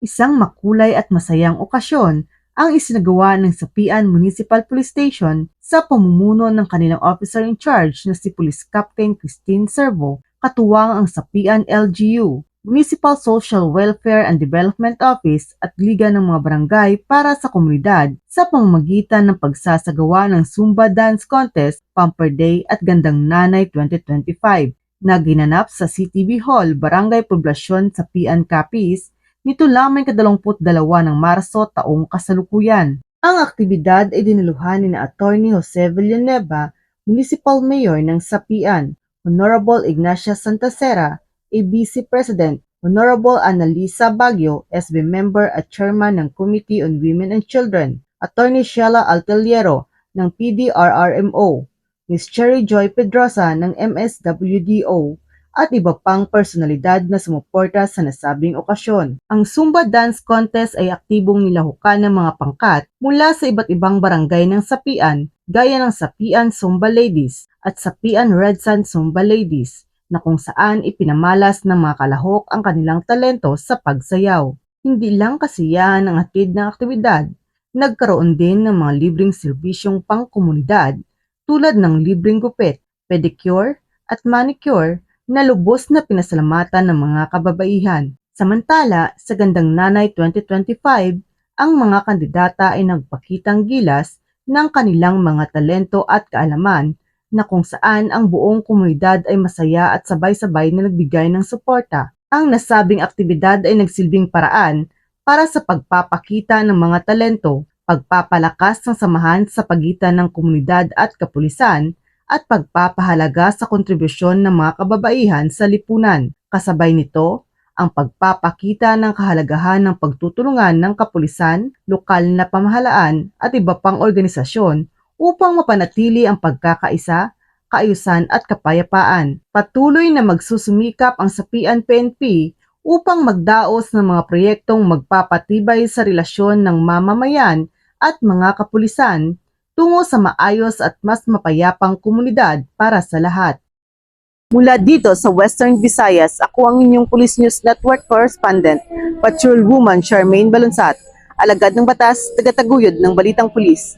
Isang makulay at masayang okasyon ang isinagawa ng Sapian Municipal Police Station sa pamumuno ng kanilang officer in charge na si Police Captain Christine Servo, katuwang ang Sapian LGU, Municipal Social Welfare and Development Office at Liga ng mga Barangay para sa komunidad sa pamamagitan ng pagsasagawa ng Zumba Dance Contest, Pamper Day at Gandang Nanay 2025 na ginanap sa CTV Hall, Barangay Poblasyon Sapian, Capiz, nito lamang ika-22 ng Marso taong kasalukuyan. Ang aktibidad ay dinaluhan ni Attorney Jose Villanueva, Municipal Mayor ng Sapian, Honorable Ignacia Santasera, ABC President, Honorable Annalisa Baguio, SB Member at Chairman ng Committee on Women and Children, Attorney Sheila Alteliero ng PDRRMO, Ms. Cherry Joy Pedrosa ng MSWDO, at iba pang personalidad na sumuporta sa nasabing okasyon. Ang Zumba Dance Contest ay aktibong nilahukan ng mga pangkat mula sa iba't ibang barangay ng Sapian, gaya ng Sapian Zumba Ladies at Sapian Red Sand Zumba Ladies, na kung saan ipinamalas ng mga kalahok ang kanilang talento sa pagsayaw. Hindi lang kasiyahan ang hatid ng aktibidad, nagkaroon din ng mga libreng serbisyong pangkomunidad tulad ng libreng gupit, pedicure at manicure na lubos na pinasalamatan ng mga kababaihan. Samantala, sa Gandang Nanay 2025, ang mga kandidata ay nagpakitang gilas ng kanilang mga talento at kaalaman na kung saan ang buong komunidad ay masaya at sabay-sabay na nagbigay ng suporta. Ang nasabing aktibidad ay nagsilbing paraan para sa pagpapakita ng mga talento, pagpapalakas ng samahan sa pagitan ng komunidad at kapulisan, at pagpapahalaga sa kontribusyon ng mga kababaihan sa lipunan. Kasabay nito, ang pagpapakita ng kahalagahan ng pagtutulungan ng kapulisan, lokal na pamahalaan at iba pang organisasyon upang mapanatili ang pagkakaisa, kaayusan at kapayapaan. Patuloy na magsusumikap ang Sapian PNP upang magdaos ng mga proyektong magpapatibay sa relasyon ng mamamayan at mga kapulisan tungo sa maayos at mas mapayapang komunidad para sa lahat. Mula dito sa Western Visayas, ako ang inyong Police News Network Correspondent, Patrolwoman Charmaine Balunsat, alagad ng batas, tagataguyod ng Balitang Pulis.